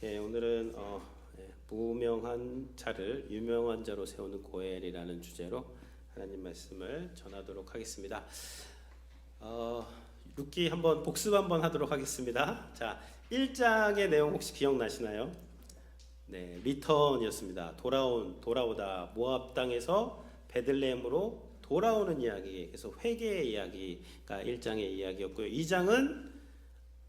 오늘은 무명한 자를 유명한 자로 세우는 고엘이라는 주제로 하나님 말씀을 전하도록 하겠습니다. 룻기 한번 복습 한번 하도록 하겠습니다. 자, 1장의 내용 혹시 기억나시나요? 네, 리턴이었습니다. 돌아오다 모압 땅에서 베들레헴으로 돌아오는 이야기, 그래서 회개의 이야기가 1장의 이야기였고요. 2장은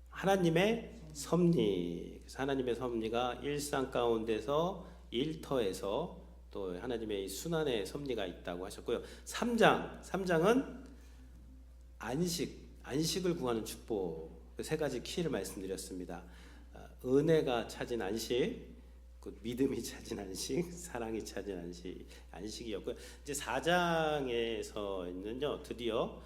하나님의 섭리, 그래서 하나님의 섭리가 일상 가운데서 일터에서 또 하나님의 순환의 섭리가 있다고 하셨고요. 3장은 안식을 구하는 축복, 그 세 가지 키를 말씀드렸습니다. 은혜가 찾은 안식, 믿음이 찾은 안식, 사랑이 찾은 안식이었고요. 이제 4장에서는요 드디어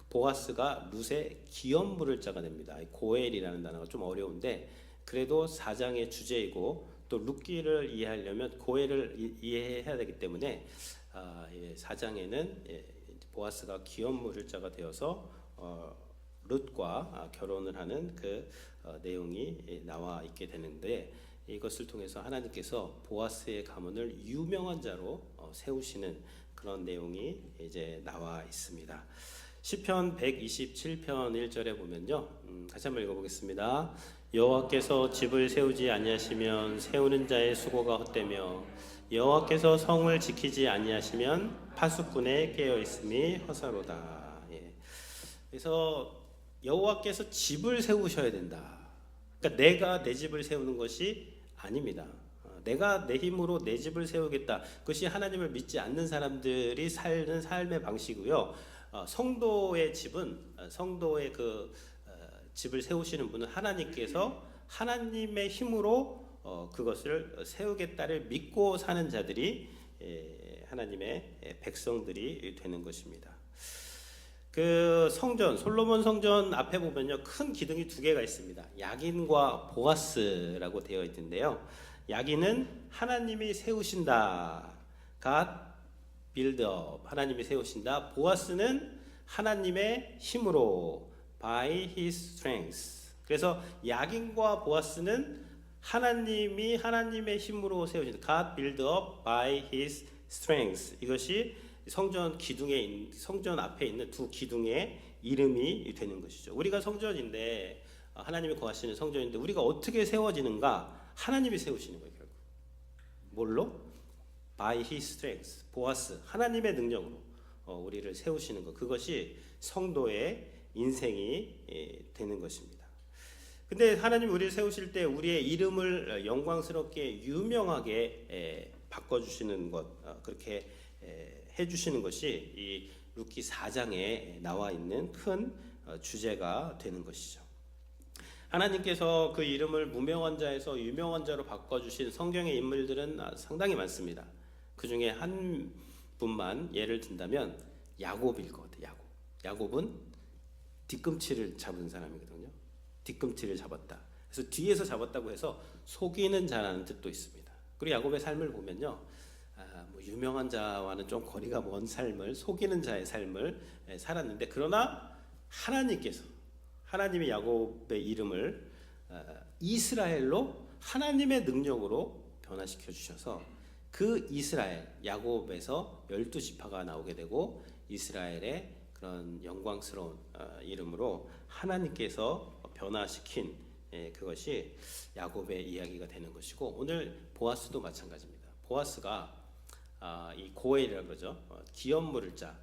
보아스가 룻의 기업 물을 자가 됩니다. 고엘이라는 단어가 좀 어려운데 그래도 4장의 주제이고 또 룻기를 이해하려면 고엘을 이해해야 되기 때문에 4장에는 보아스가 기업 물을 자가 되어서 룻과 결혼을 하는 그 내용이 나와 있게 되는데, 이것을 통해서 하나님께서 보아스의 가문을 유명한 자로 세우시는 그런 내용이 이제 나와 있습니다. 시편 127편 1절에 보면요, 같이 한번 읽어보겠습니다. 여호와께서 집을 세우지 아니하시면 세우는 자의 수고가 헛되며 여호와께서 성을 지키지 아니하시면 파수꾼의 깨어 있음이 허사로다. 그래서 여호와께서 집을 세우셔야 된다. 그러니까 내가 내 집을 세우는 것이 아닙니다. 내가 내 힘으로 내 집을 세우겠다. 그것이 하나님을 믿지 않는 사람들이 사는 삶의 방식이고요. 성도의 집은 성도의 집을 세우시는 분은 하나님께서 하나님의 힘으로 그것을 세우겠다를 믿고 사는 자들이 하나님의 백성들이 되는 것입니다. 그 성전, 솔로몬 성전 앞에 보면요, 큰 기둥이 두 개가 있습니다. 야긴과 보아스라고 되어 있는데요. 야긴은 하나님이 세우신다, God build up, 하나님이 세우신다. 보아스는 하나님의 힘으로, by his strength. 그래서 야긴과 보아스는 하나님이 하나님의 힘으로 세우신다, God build up by his strength. 이것이 성전 성전 앞에 있는 두 기둥의 이름이 되는 것이죠. 우리가 성전인데, 하나님이 거하시는 성전인데 우리가 어떻게 세워지는가? 하나님이 세우시는 거예요. 결국 뭘로? By His strength, 보아스, 하나님의 능력으로 우리를 세우시는 것, 그것이 성도의 인생이 되는 것입니다. 근데 하나님 우리를 세우실 때 우리의 이름을 영광스럽게 유명하게 바꿔주시는 것, 그렇게 해주시는 것이 이 룻기 4장에 나와 있는 큰 주제가 되는 것이죠. 하나님께서 그 이름을 무명한 자에서 유명한 자로 바꿔주신 성경의 인물들은 상당히 많습니다. 그 중에 한 분만 예를 든다면 야곱일 것 같아요. 야곱은 뒤꿈치를 잡은 사람이거든요. 뒤꿈치를 잡았다. 그래서 뒤에서 잡았다고 해서 속이는 자라는 뜻도 있습니다. 그리고 야곱의 삶을 보면요, 유명한 자와는 좀 거리가 먼 삶을, 속이는 자의 삶을 살았는데, 그러나 하나님이 야곱의 이름을 이스라엘로 하나님의 능력으로 변화시켜 주셔서 그 이스라엘, 야곱에서 12지파가 나오게 되고 이스라엘의 그런 영광스러운 이름으로 하나님께서 변화시킨 그것이 야곱의 이야기가 되는 것이고, 오늘 보아스도 마찬가지입니다. 보아스가 이 고엘이라고 그러죠. 기업 물을 자,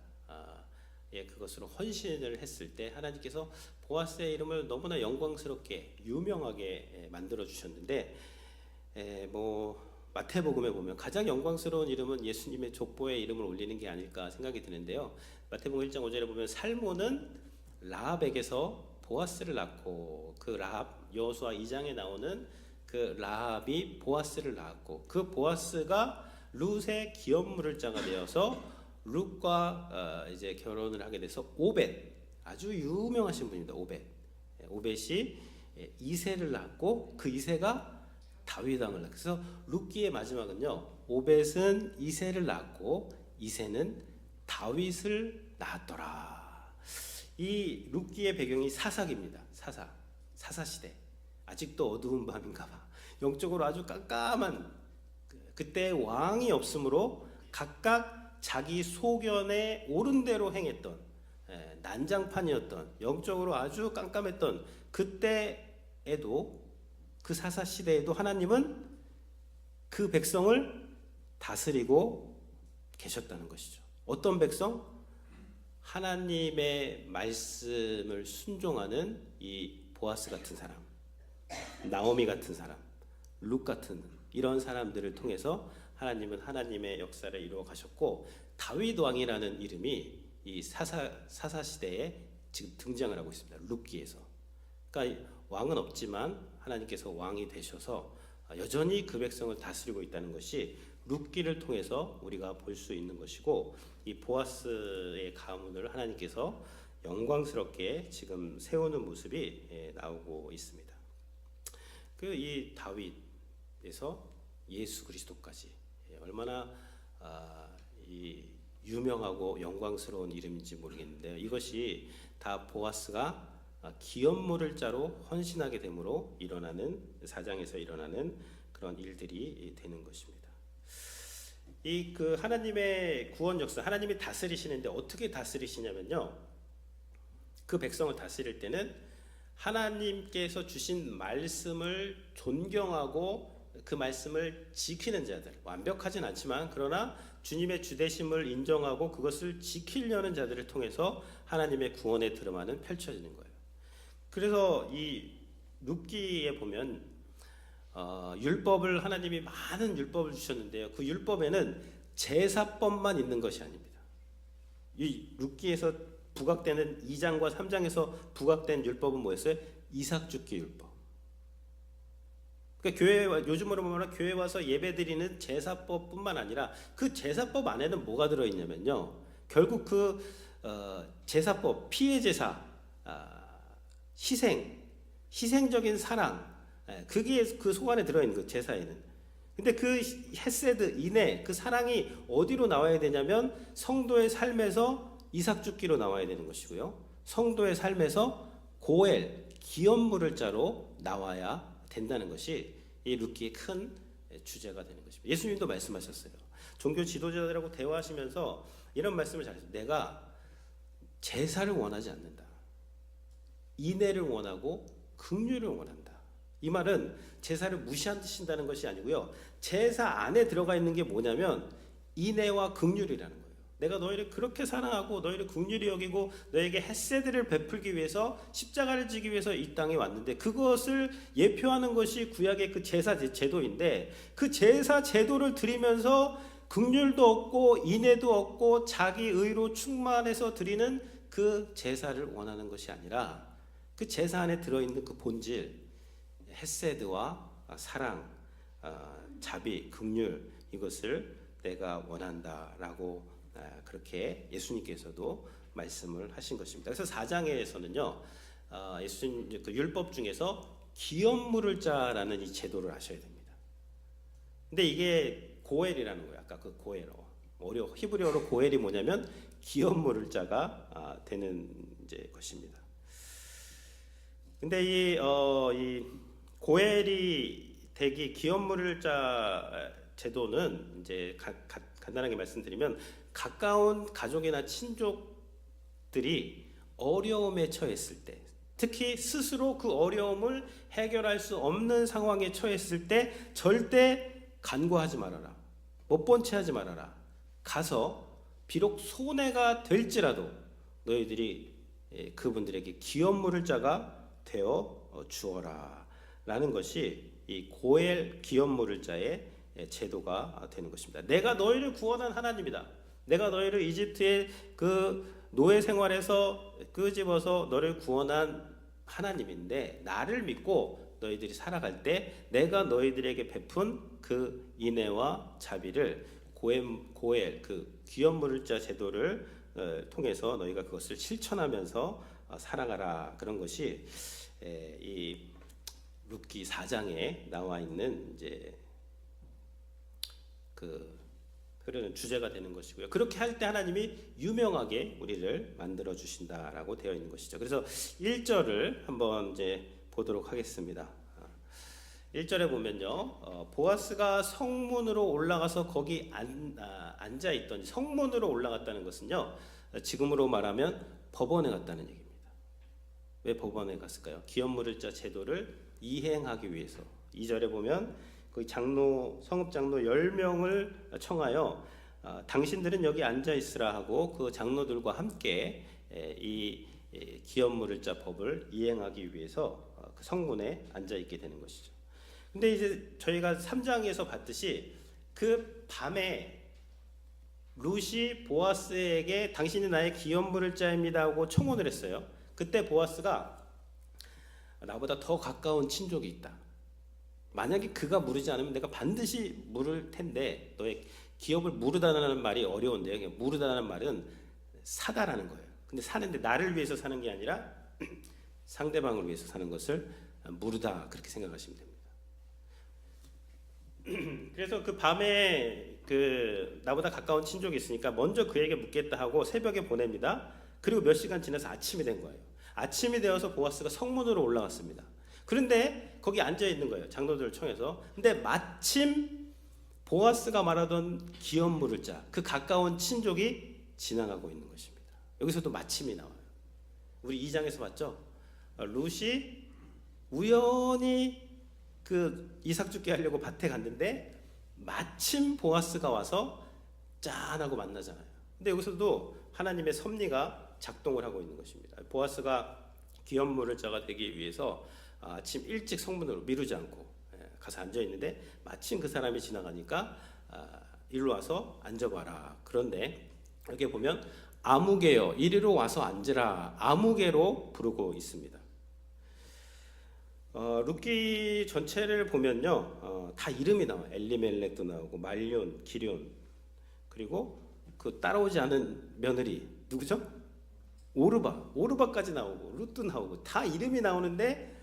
그것으로 헌신을 했을 때 하나님께서 보아스의 이름을 너무나 영광스럽게 유명하게 만들어 주셨는데, 마태복음에 보면 가장 영광스러운 이름은 예수님의 족보의 이름을 올리는 게 아닐까 생각이 드는데요. 마태복음 1장 5절에 보면 살몬은 라합에게서 보아스를 낳고, 그 라합, 여호수아 2장에 나오는 그 라합이 보아스를 낳았고, 그 보아스가 룻의 기업 물을 자가 되어서 룻과 이제 결혼을 하게 돼서 오벳, 아주 유명하신 분입니다. 오벳이 이새를 낳고 그 이새가 다윗 왕을 낳고, 그래서 룻기의 마지막은요, 오벳은 이새를 낳고 이새는 다윗을 낳았더라. 이 룻기의 배경이 사사기입니다. 사사 시대. 아직도 어두운 밤인가 봐. 영적으로 아주 깜깜한 그때 왕이 없으므로 각각 자기 소견에 옳은 대로 행했던 난장판이었던 영적으로 아주 깜깜했던 그때에도 그 사사 시대에도 하나님은 그 백성을 다스리고 계셨다는 것이죠. 어떤 백성? 하나님의 말씀을 순종하는 이 보아스 같은 사람, 나오미 같은 사람, 룻 같은 이런 사람들을 통해서 하나님은 하나님의 역사를 이루어 가셨고, 다윗 왕이라는 이름이 이 사사 시대에 지금 등장을 하고 있습니다. 룻기에서. 그러니까 왕은 없지만 하나님께서 왕이 되셔서 여전히 그 백성을 다스리고 있다는 것이 룻기를 통해서 우리가 볼 수 있는 것이고, 이 보아스의 가문을 하나님께서 영광스럽게 지금 세우는 모습이 나오고 있습니다. 그 이 다윗에서 예수 그리스도까지 얼마나 이 유명하고 영광스러운 이름인지 모르겠는데요. 이것이 다 보아스가 기업물을 자로 헌신하게 됨으로 일어나는, 사장에서 일어나는 그런 일들이 되는 것입니다. 이 그 하나님의 구원 역사, 하나님이 다스리시는데 어떻게 다스리시냐면요, 그 백성을 다스릴 때는 하나님께서 주신 말씀을 존경하고 그 말씀을 지키는 자들, 완벽하진 않지만 그러나 주님의 주되심을 인정하고 그것을 지키려는 자들을 통해서 하나님의 구원의 드라마는 펼쳐지는 거예요. 그래서 이 룻기에 보면 율법을, 하나님이 많은 율법을 주셨는데요, 그 율법에는 제사법만 있는 것이 아닙니다. 이 룻기에서 부각되는 2장과 3장에서 부각된 율법은 뭐였어요? 이삭 죽기 율법. 그러니까 교회, 요즘으로 보면 교회 와서 예배드리는 제사법뿐만 아니라 그 제사법 안에는 뭐가 들어있냐면요, 결국 그 제사법, 피해 제사, 희생적인 사랑, 그게 그 속 안에 들어있는 그 제사에는. 근데 그 헤세드, 인애, 그 사랑이 어디로 나와야 되냐면 성도의 삶에서 이삭 죽기로 나와야 되는 것이고요, 성도의 삶에서 고엘, 기업물을 자로 나와야 된다는 것이 이 룻기의 큰 주제가 되는 것입니다. 예수님도 말씀하셨어요. 종교 지도자들하고 대화하시면서 이런 말씀을 잘했어요. 내가 제사를 원하지 않는다. 인애를 원하고 긍휼을 원한다. 이 말은 제사를 무시한다는 것이 아니고요, 제사 안에 들어가 있는 게 뭐냐면 인애와 긍휼이라는 거예요. 내가 너희를 그렇게 사랑하고 너희를 긍휼히 여기고 너에게 헤세드를 베풀기 위해서 십자가를 지기 위해서 이 땅에 왔는데, 그것을 예표하는 것이 구약의 그 제사 제도인데, 그 제사 제도를 드리면서 긍휼도 얻고 인애도 얻고 자기 의로 충만해서 드리는 그 제사를 원하는 것이 아니라 그 제사 안에 들어있는 그 본질, 헤세드와 사랑, 자비, 긍휼, 이것을 내가 원한다라고 그렇게 예수님께서도 말씀을 하신 것입니다. 그래서 4장에서는요, 예수님 그 율법 중에서 기업물을 자라는 이 제도를 하셔야 됩니다. 근데 이게 고엘이라는 거예요. 아까 그 고엘, 히브리어로 고엘이 뭐냐면 기업물을 자가 되는 이제 것입니다. 근데 이 고엘이 되기, 기업물을 자 제도는 이제 간단하게 말씀드리면, 가까운 가족이나 친족들이 어려움에 처했을 때, 특히 스스로 그 어려움을 해결할 수 없는 상황에 처했을 때 절대 간과하지 말아라. 못 본 채 하지 말아라. 가서 비록 손해가 될지라도 너희들이 그분들에게 기업물을 자가 되어 주어라 라는 것이 이 고엘 기업물을 자의 제도가 되는 것입니다. 내가 너희를 구원한 하나님이다. 내가 너희를 이집트의 그 노예 생활에서 끄집어서 너를 구원한 하나님인데, 나를 믿고 너희들이 살아갈 때 내가 너희들에게 베푼 그 인애와 자비를 고엘 그 기업물을 자 제도를 통해서 너희가 그것을 실천하면서 살아가라. 그런 것이 이 룻기 4장에 나와 있는 이제 그 흐르는 주제가 되는 것이고요. 그렇게 할 때 하나님이 유명하게 우리를 만들어 주신다라고 되어 있는 것이죠. 그래서 1절을 한번 이제 보도록 하겠습니다. 1절에 보면요, 보아스가 성문으로 올라가서 거기 앉아 있던, 성문으로 올라갔다는 것은요, 지금으로 말하면 법원에 갔다는 얘기입니다. 왜 법원에 갔을까요? 기업물을자 제도를 이행하기 위해서. 2절에 보면 그 장로, 성읍장로 10명을 청하여 당신들은 여기 앉아 있으라 하고 그 장로들과 함께 이 기업물을자 법을 이행하기 위해서 그 성문에 앉아 있게 되는 것이죠. 근데 이제 저희가 3장에서 봤듯이 그 밤에 룻이 보아스에게 당신이 나의 기업물을자입니다 하고 청혼을 했어요. 그때 보아스가 나보다 더 가까운 친족이 있다. 만약에 그가 물으지 않으면 내가 반드시 물을 텐데 너의 기업을 무르다라는 말이 어려운데요. 무르다라는 말은 사다라는 거예요. 근데 사는데 나를 위해서 사는 게 아니라 상대방을 위해서 사는 것을 무르다 그렇게 생각하시면 됩니다. 그래서 그 밤에 그 나보다 가까운 친족이 있으니까 먼저 그에게 묻겠다 하고 새벽에 보냅니다. 그리고 몇 시간 지나서 아침이 된 거예요. 아침이 되어서 보아스가 성문으로 올라갔습니다. 그런데 거기 앉아 있는 거예요. 장로들을 청해서. 근데 마침 보아스가 말하던 기업물을 자, 그 가까운 친족이 지나가고 있는 것입니다. 여기서도 마침이 나와요. 우리 2장에서 봤죠? 룻이 우연히 그 이삭 죽게 하려고 밭에 갔는데 마침 보아스가 와서 짠하고 만나잖아요. 근데 여기서도 하나님의 섭리가 작동을 하고 있는 것입니다. 보아스가 기업물을 자가 되기 위해서 아침 일찍 성문으로 미루지 않고 가서 앉아 있는데 마침 그 사람이 지나가니까 일로 와서 앉아봐라. 그런데 여기 보면 아무개여 이리로 와서 앉으라 아무개로 부르고 있습니다. 룻기 전체를 보면요, 다 이름이 나와요. 엘리멜렉도 나오고 말륜, 기륜, 그리고 그 따라오지 않은 며느리 누구죠? 오르바까지 나오고 룻도 나오고 다 이름이 나오는데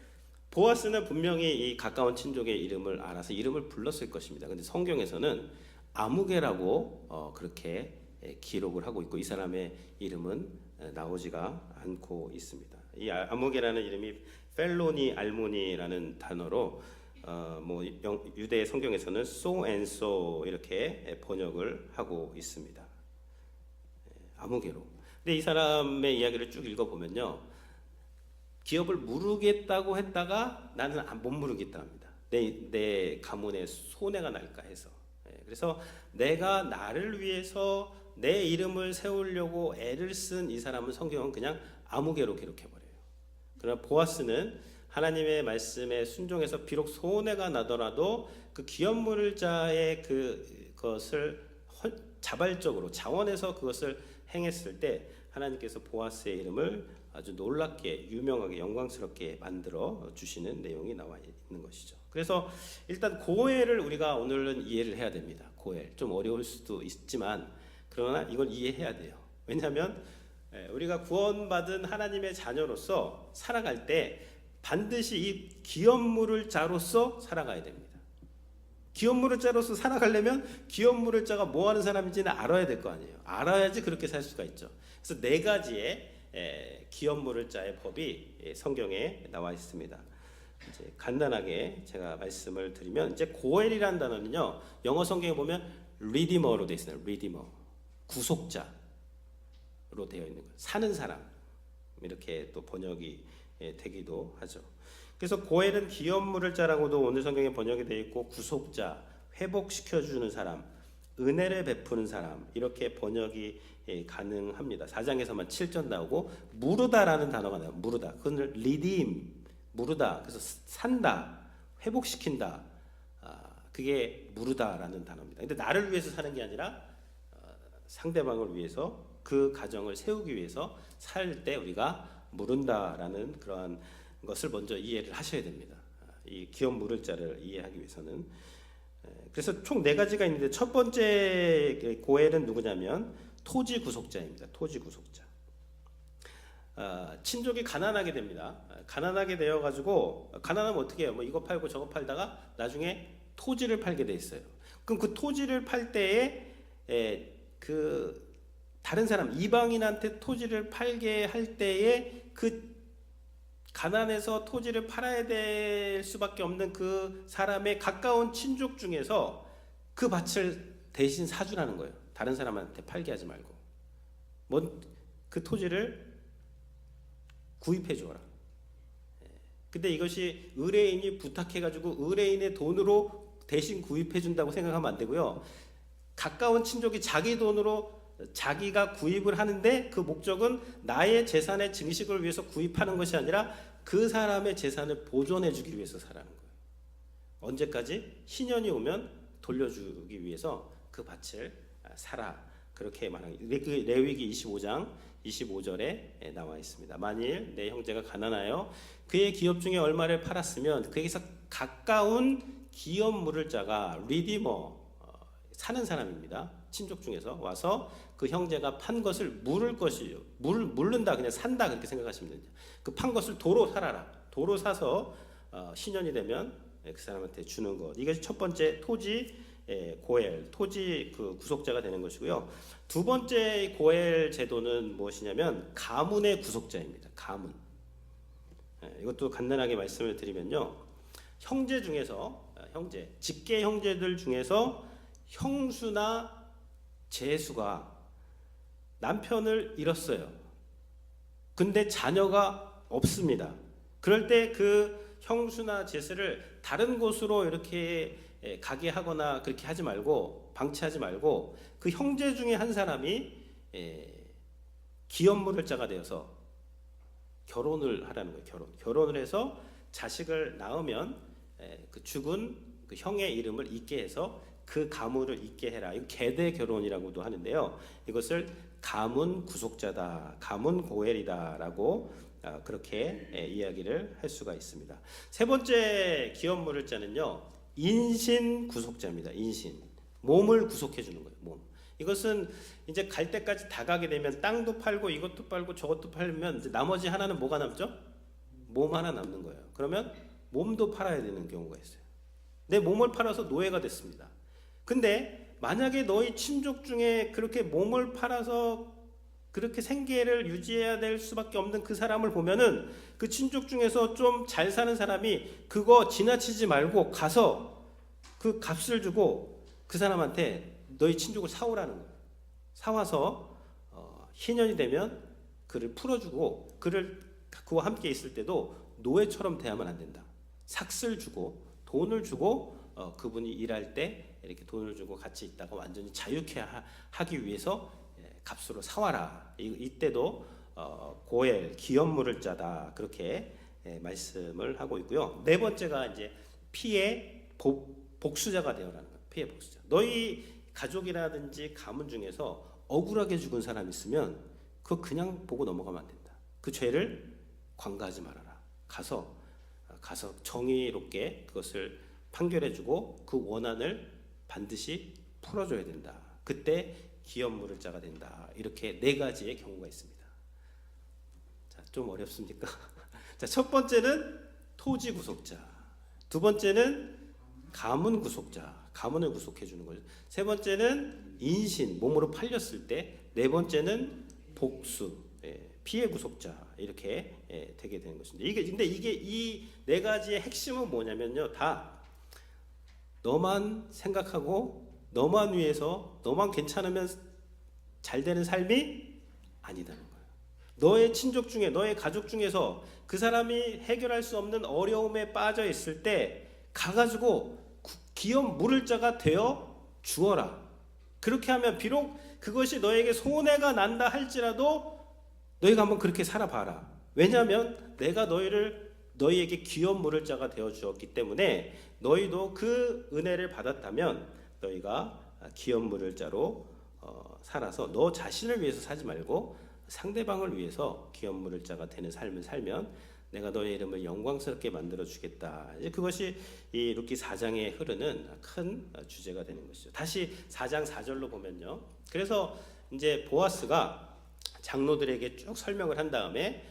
보아스는 분명히 이 가까운 친족의 이름을 알아서 이름을 불렀을 것입니다. 근데 성경에서는 아무개라고 그렇게 기록을 하고 있고 이 사람의 이름은 나오지가 않고 있습니다. 이 아무개라는 이름이 펠로니 알모니라는 단어로 뭐 유대 성경에서는 so and so 이렇게 번역을 하고 있습니다. 아무개로. 근데 이 사람의 이야기를 쭉 읽어보면요, 기업을 무르겠다고 했다가 나는 못 무르겠다 합니다. 내 가문에 손해가 날까 해서. 그래서 내가 나를 위해서 내 이름을 세우려고 애를 쓴 이 사람은 성경은 그냥 아무개로 기록해버려요. 그러나 보아스는 하나님의 말씀에 순종해서 비록 손해가 나더라도 그 기업물을 자의 그것을 자발적으로 자원해서 그것을 행했을 때 하나님께서 보아스의 이름을 아주 놀랍게 유명하게 영광스럽게 만들어 주시는 내용이 나와 있는 것이죠. 그래서 일단 고엘을 우리가 오늘은 이해를 해야 됩니다. 고엘 좀 어려울 수도 있지만 그러나 이걸 이해해야 돼요. 왜냐하면 우리가 구원받은 하나님의 자녀로서 살아갈 때 반드시 이 기업물을 자로서 살아가야 됩니다. 기업물을 자로서 살아가려면 기업물을 자가 뭐 하는 사람인지는 알아야 될 거 아니에요. 알아야지 그렇게 살 수가 있죠. 그래서 4가지의 기업물을 자의 법이 성경에 나와 있습니다. 이제 간단하게 제가 말씀을 드리면 이제 고엘이라는 단어는요, 영어 성경에 보면 리디머로 되어 있어요. 리디머, 구속자로 되어 있는 거예요. 사는 사람 이렇게 또 번역이 되기도 하죠. 그래서 고엘은 기업물을 자라고도 오늘 성경에 번역이 되어 있고 구속자, 회복시켜주는 사람, 은혜를 베푸는 사람 이렇게 번역이 가능합니다. 4장에서만 7절 나오고 무르다라는 단어가 나와요. 무르다. 그건 리딤, 무르다. 그래서 산다, 회복시킨다. 그게 무르다라는 단어입니다. 근데 나를 위해서 사는 게 아니라 상대방을 위해서 그 가정을 세우기 위해서 살 때 우리가 무른다라는 그러한 것을 먼저 이해를 하셔야 됩니다. 이 기업 물을 자를 이해하기 위해서는. 그래서 총 4가지가 있는데 첫 번째 고엘은 누구냐면 토지 구속자입니다. 토지 구속자. 친족이 가난하게 됩니다. 가난하게 되어가지고 가난하면 어떻게 해요? 뭐 이거 팔고 저거 팔다가 나중에 토지를 팔게 돼 있어요. 그럼 그 토지를 팔 때에 그 다른 사람 이방인한테 토지를 팔게 할 때에 그 가난해서 토지를 팔아야 될 수밖에 없는 그 사람의 가까운 친족 중에서 그 밭을 대신 사주라는 거예요. 다른 사람한테 팔게 하지 말고. 그 토지를 구입해 주어라. 근데 이것이 의뢰인이 부탁해가지고 의뢰인의 돈으로 대신 구입해 준다고 생각하면 안 되고요. 가까운 친족이 자기 돈으로 자기가 구입을 하는데 그 목적은 나의 재산의 증식을 위해서 구입하는 것이 아니라 그 사람의 재산을 보존해 주기 위해서 사라는 거예요. 언제까지? 신년이 오면 돌려주기 위해서 그 밭을 사라. 그렇게 말하는 레위기 25장 25절에 나와 있습니다. 만일 내 형제가 가난하여 그의 기업 중에 얼마를 팔았으면 그에게서 가까운 기업 물을 자가 리디머, 사는 사람입니다. 친족 중에서 와서 그 형제가 판 것을 물을 것이요. 물른다, 그냥 산다, 그렇게 생각하시면 됩니다. 그 판 것을 도로 사라라. 도로 사서 신년이 되면 그 사람한테 주는 것. 이게 첫 번째 토지 고엘, 토지 그 구속자가 되는 것이고요. 두 번째 고엘 제도는 무엇이냐면 가문의 구속자입니다. 가문. 이것도 간단하게 말씀을 드리면요. 형제 중에서 직계 형제들 중에서 형수나 제수가 남편을 잃었어요. 근데 자녀가 없습니다. 그럴 때 그 형수나 제수를 다른 곳으로 이렇게 가게 하거나 그렇게 하지 말고, 방치하지 말고 그 형제 중에 한 사람이 기업물을 자가 되어서 결혼을 하라는 거예요. 결혼을 해서 자식을 낳으면 그 죽은 그 형의 이름을 잊게 해서 그 가문을 잊게 해라. 이거 계대 결혼이라고도 하는데요. 이것을 가문 구속자다, 가문 고엘이다라고 그렇게 이야기를 할 수가 있습니다. 세 번째 기업물을 자는요, 인신 구속자입니다. 인신, 몸을 구속해 주는 거예요. 몸. 이것은 이제 갈 때까지 다 가게 되면 땅도 팔고 이것도 팔고 저것도 팔면 이제 나머지 하나는 뭐가 남죠? 몸 하나 남는 거예요. 그러면 몸도 팔아야 되는 경우가 있어요. 내 몸을 팔아서 노예가 됐습니다. 근데 만약에 너희 친족 중에 그렇게 몸을 팔아서 그렇게 생계를 유지해야 될 수밖에 없는 그 사람을 보면은 그 친족 중에서 좀 잘 사는 사람이 그거 지나치지 말고 가서 그 값을 주고 그 사람한테 너희 친족을 사오라는 거예요. 사와서 희년이 되면 그를 풀어주고 그와 함께 있을 때도 노예처럼 대하면 안 된다. 삭슬 주고 돈을 주고 그분이 일할 때 이렇게 돈을 주고 같이 있다가 완전히 자유케 하기 위해서 값으로 사와라. 이때도 고엘, 기업물을 짜다, 그렇게 말씀을 하고 있고요. 네 번째가 이제 피해 복수자가 되어라는 거예요. 피해 복수자. 너희 가족이라든지 가문 중에서 억울하게 죽은 사람 있으면 그거 그냥 보고 넘어가면 안 된다. 그 죄를 관가하지 말아라. 가서 정의롭게 그것을 판결해주고 그 원한을 반드시 풀어줘야 된다. 그때 기업물을 자가 된다. 이렇게 네 가지의 경우가 있습니다. 자, 좀 어렵습니까? 자, 첫 번째는 토지 구속자, 두 번째는 가문 구속자, 가문을 구속해 주는 거죠. 세 번째는 인신, 몸으로 팔렸을 때, 네 번째는 복수, 피해 구속자, 이렇게 되게 되는 것입니다. 근데 이 네 가지의 핵심은 뭐냐면요, 다 너만 생각하고 너만 위해서 너만 괜찮으면 잘 되는 삶이 아니다는 거예요. 너의 친족 중에, 너의 가족 중에서 그 사람이 해결할 수 없는 어려움에 빠져 있을 때 가가지고 기업 물을 자가 되어 주어라. 그렇게 하면 비록 그것이 너에게 손해가 난다 할지라도 너희가 한번 그렇게 살아봐라. 왜냐하면 내가 너희에게 기업 물을 자가 되어 주었기 때문에 너희도 그 은혜를 받았다면 너희가 기업 물을 자로 살아서 너 자신을 위해서 사지 말고 상대방을 위해서 기업 물을 자가 되는 삶을 살면 내가 너의 이름을 영광스럽게 만들어 주겠다. 이제 그것이 이 룻기 4장에 흐르는 큰 주제가 되는 것이죠. 다시 4장 4절로 보면요. 그래서 이제 보아스가 장로들에게 쭉 설명을 한 다음에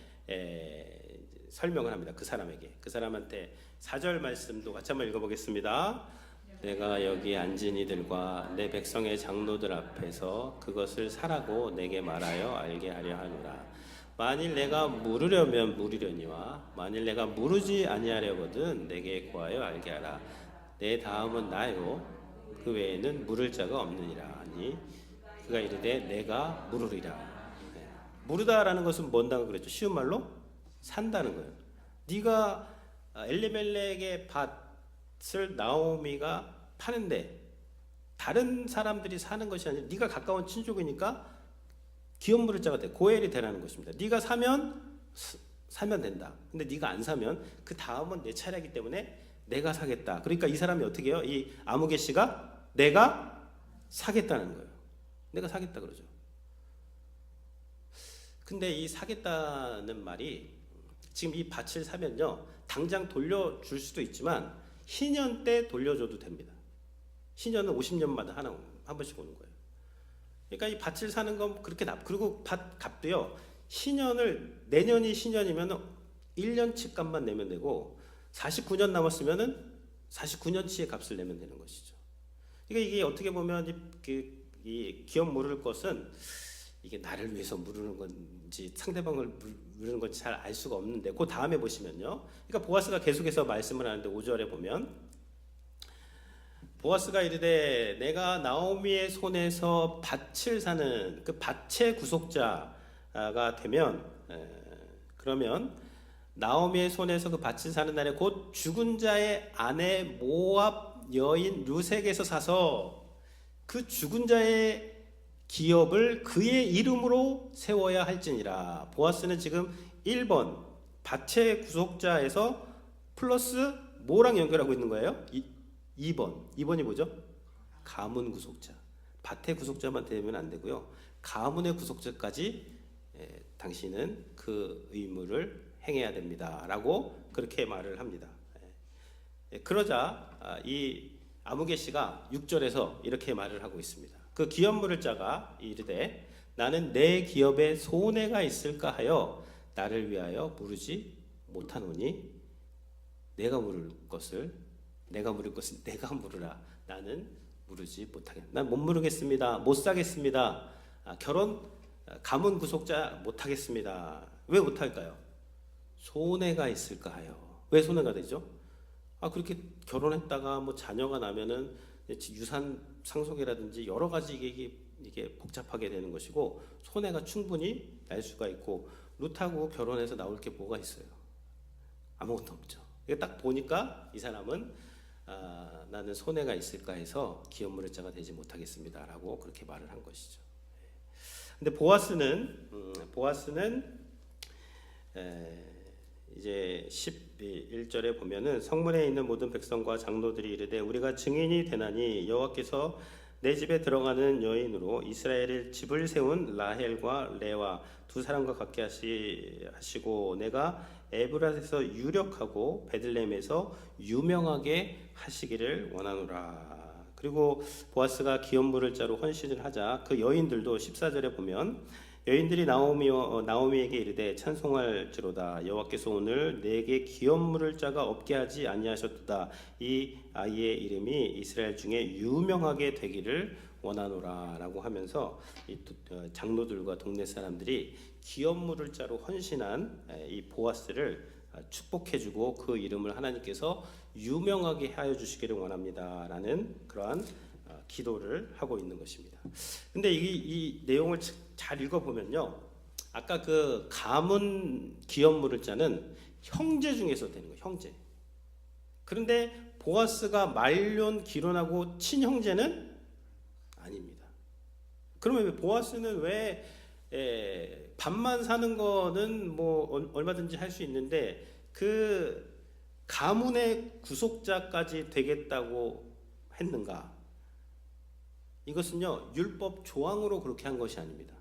설명을 합니다. 그 사람한테 4절 말씀도 같이 한번 읽어보겠습니다. 내가 여기 앉은 이들과 내 백성의 장로들 앞에서 그것을 사라고 내게 말하여 알게 하려 하노라. 만일 내가 물으려면 물으려니와 만일 내가 물으지 아니하려거든 내게 구하여 알게 하라. 내 다음은 나요 그 외에는 물을 자가 없느니라 하니 그가 이르되 내가 물으리라. 네. 물으다라는 것은 뭔다고 그랬죠? 쉬운 말로 산다는 거예요. 네가 엘리멜렉의 밭을 나오미가 파는데 다른 사람들이 사는 것이 아니라 네가 가까운 친족이니까 기업 물을 자가 돼. 고엘이 되라는 것입니다. 네가 사면 된다. 근데 네가 안 사면 그 다음은 내 차례이기 때문에 내가 사겠다. 그러니까 이 사람이 어떻게 해요? 이 아무개 씨가 내가 사겠다는 거예요. 내가 사겠다 그러죠. 근데 이 사겠다는 말이 지금 이 밭을 사면요 당장 돌려줄 수도 있지만 희년 때 돌려줘도 됩니다. 희년은 50년마다 한 번씩 오는 거예요. 그러니까 이 밭을 사는 건 그렇게 그리고 밭 값도요 신년을 내년이 신년이면 1년치 값만 내면 되고 49년 남았으면은 49년치의 값을 내면 되는 것이죠. 그러니까 이게 어떻게 보면 이 기업 물을 것은 이게 나를 위해서 물으는 건지 상대방을 물으는 건지 잘 알 수가 없는데 그 다음에 보시면요. 그러니까 보아스가 계속해서 말씀을 하는데 5절에 보면 보아스가 이르되 내가 나오미의 손에서 밭을 사는 그 밭의 구속자가 되면 그러면 나오미의 손에서 그 밭을 사는 날에 곧 죽은 자의 아내 모압 여인 르색에서 사서 그 죽은 자의 기업을 그의 이름으로 세워야 할지니라. 보아스는 지금 1번 밭의 구속자에서 플러스 뭐랑 연결하고 있는 거예요? 2번이 뭐죠? 가문 구속자. 밭의 구속자만 되면 안 되고요. 가문의 구속자까지 당신은 그 의무를 행해야 됩니다. 라고 그렇게 말을 합니다. 그러자 이 아무개 씨가 6절에서 이렇게 말을 하고 있습니다. 그 기업 물을 자가 이르되 나는 내 기업에 손해가 있을까 하여 나를 위하여 물으지 못하노니 내가 물을 것은 내가 물으라. 나는 물으지 못하겠다. 난 못 물으겠습니다. 못 사겠습니다. 가문 구속자 못하겠습니다. 왜 못할까요? 손해가 있을까 하여. 왜 손해가 되죠? 그렇게 결혼했다가 뭐 자녀가 나면은 유산 상속이라든지 여러 가지 이게 복잡하게 되는 것이고 손해가 충분히 날 수가 있고 룻하고 결혼해서 나올 게 뭐가 있어요? 아무것도 없죠. 이게 딱 보니까 이 사람은 나는 손해가 있을까 해서 기업 물을 자가 되지 못하겠습니다라고 그렇게 말을 한 것이죠. 근데 보아스는 이제 11절에 보면은 성문에 있는 모든 백성과 장로들이 이르되 우리가 증인이 되나니 여호와께서 내 집에 들어가는 여인으로 이스라엘의 집을 세운 라헬과 레와 두 사람과 같게 하시고 내가 에브라스에서 유력하고 베들레헴에서 유명하게 하시기를 원하노라. 그리고 보아스가 기업 물을 자로 헌신을 하자 그 여인들도 14절에 보면 여인들이 나오미에게 이르되 찬송할지로다. 여호와께서 오늘 내게 기업 물을 자가 없게 하지 아니하셨도다. 이 아이의 이름이 이스라엘 중에 유명하게 되기를 원하노라라고 하면서 이 장로들과 동네 사람들이 기업 물을 자로 헌신한 이 보아스를 축복해주고 그 이름을 하나님께서 유명하게 하여 주시기를 원합니다라는 그러한 기도를 하고 있는 것입니다. 근데 이 내용을 잘 읽어보면요, 아까 그 가문 기업 물을 자는 형제 중에서 되는 거예요. 형제. 그런데 보아스가 말년 기론하고 친형제는 아닙니다. 그러면 보아스는 왜 밥만 사는 거는 뭐 얼마든지 할 수 있는데 그 가문의 구속자까지 되겠다고 했는가? 이것은요 율법 조항으로 그렇게 한 것이 아닙니다.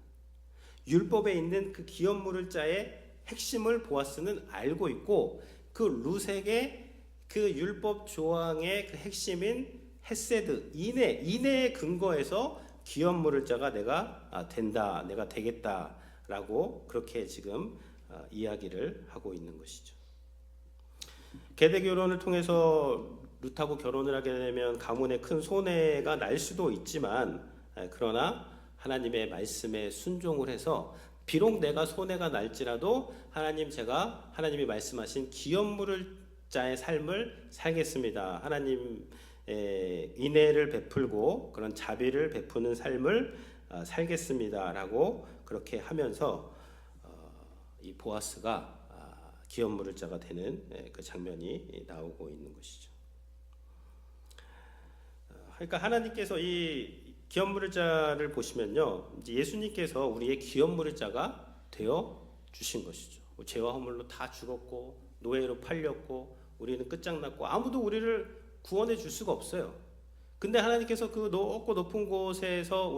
율법에 있는 그 기업 물을 자의 핵심을 보아스는 알고 있고 그 룻에게 그 율법 조항의 그 핵심인 헤세드 인애에 근거해서 기업 물을 자가 내가 된다, 내가 되겠다라고 그렇게 지금 이야기를 하고 있는 것이죠. 계대 결혼을 통해서 룻하고 결혼을 하게 되면 가문에 큰 손해가 날 수도 있지만 그러나 하나님의 말씀에 순종을 해서 비록 내가 손해가 날지라도 하나님, 제가 하나님이 말씀하신 기업 물을 자의 삶을 살겠습니다. 하나님 인애를 베풀고 그런 자비를 베푸는 삶을 살겠습니다라고 그렇게 하면서 이 보아스가 기업 물을 자가 되는 그 장면이 나오고 있는 것이죠. 그러니까 하나님께서 이 기업 물을 자를 보시면요, 이제 예수님께서 우리의 기업 물을 자가 되어 주신 것이죠. 죄와 허물로 다 죽었고 노예로 팔렸고 우리는 끝장났고 아무도 우리를 구원해 줄 수가 없어요. 근데 하나님께서 그 높고 높은 곳에서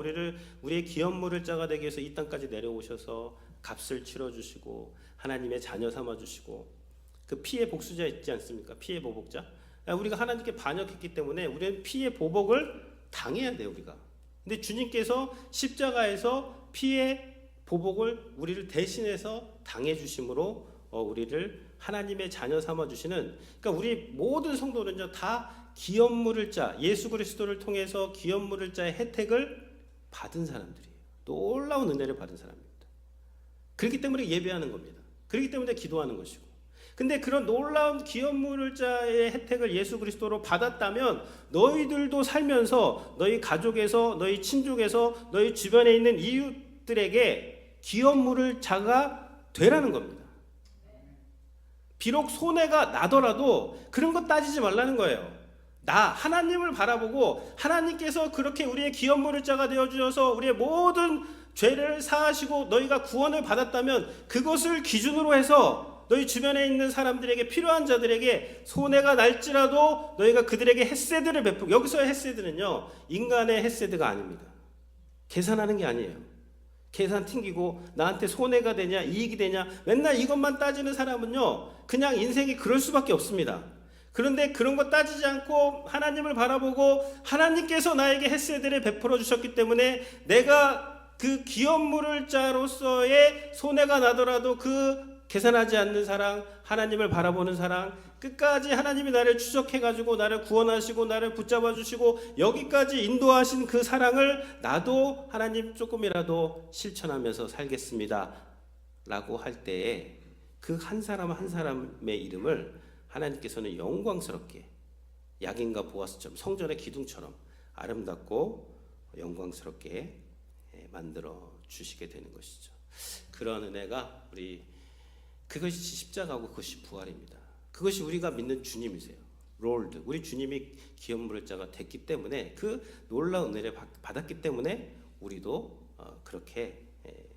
우리의 기업 물을 자가 되기 위해서 이 땅까지 내려오셔서 값을 치러 주시고 하나님의 자녀 삼아 주시고 그 피의 복수자 있지 않습니까? 피의 보복자. 우리가 하나님께 반역했기 때문에 우리는 피의 보복을 당해야 돼요, 우리가. 근데 주님께서 십자가에서 피의 보복을 우리를 대신해서 당해 주심으로 우리를 하나님의 자녀 삼아 주시는, 그러니까 우리 모든 성도는요 다 기업 물을 자, 예수 그리스도를 통해서 기업 물을 자의 혜택을 받은 사람들이에요. 놀라운 은혜를 받은 사람입니다. 그렇기 때문에 예배하는 겁니다. 그렇기 때문에 기도하는 것이고. 근데 그런 놀라운 기업 물을 자의 혜택을 예수 그리스도로 받았다면 너희들도 살면서 너희 가족에서, 너희 친족에서, 너희 주변에 있는 이웃들에게 기업 물을 자가 되라는 겁니다. 비록 손해가 나더라도 그런 거 따지지 말라는 거예요. 하나님을 바라보고 하나님께서 그렇게 우리의 기업 물을 자가 되어 주셔서 우리의 모든 죄를 사하시고 너희가 구원을 받았다면 그것을 기준으로 해서 너희 주변에 있는 사람들에게, 필요한 자들에게 손해가 날지라도 너희가 그들에게 헤세드를 베푸고, 여기서의 헤세드는요 인간의 헤세드가 아닙니다. 계산하는 게 아니에요. 계산 튕기고 나한테 손해가 되냐 이익이 되냐 맨날 이것만 따지는 사람은요 그냥 인생이 그럴 수밖에 없습니다. 그런데 그런 거 따지지 않고 하나님을 바라보고 하나님께서 나에게 헤세드를 베풀어 주셨기 때문에 내가 그 기업 물을 자로서의 손해가 나더라도 그 계산하지 않는 사랑, 하나님을 바라보는 사랑, 끝까지 하나님이 나를 추적해가지고 나를 구원하시고 나를 붙잡아 주시고 여기까지 인도하신 그 사랑을 나도 하나님 조금이라도 실천하면서 살겠습니다 라고 할 때에 그 한 사람 한 사람의 이름을 하나님께서는 영광스럽게 야긴과 보아스처럼 성전의 기둥처럼 아름답고 영광스럽게 만들어 주시게 되는 것이죠. 그런 은혜가 그것이 십자가고 그것이 부활입니다. 그것이 우리가 믿는 주님이세요. 롤드, 우리 주님이 기업 물을 자가 됐기 때문에 그 놀라운 은혜를 받았기 때문에 우리도 그렇게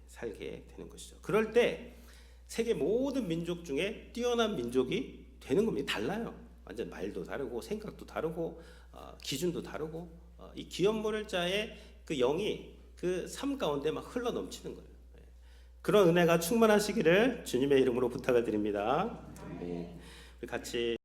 살게 되는 것이죠. 그럴 때 세계 모든 민족 중에 뛰어난 민족이 되는 겁니다. 달라요. 완전 말도 다르고 생각도 다르고 기준도 다르고 이 기업 물을 자의 그 영이 그 삶 가운데 막 흘러 넘치는 거예요. 그런 은혜가 충만하시기를 주님의 이름으로 부탁을 드립니다. 네. 같이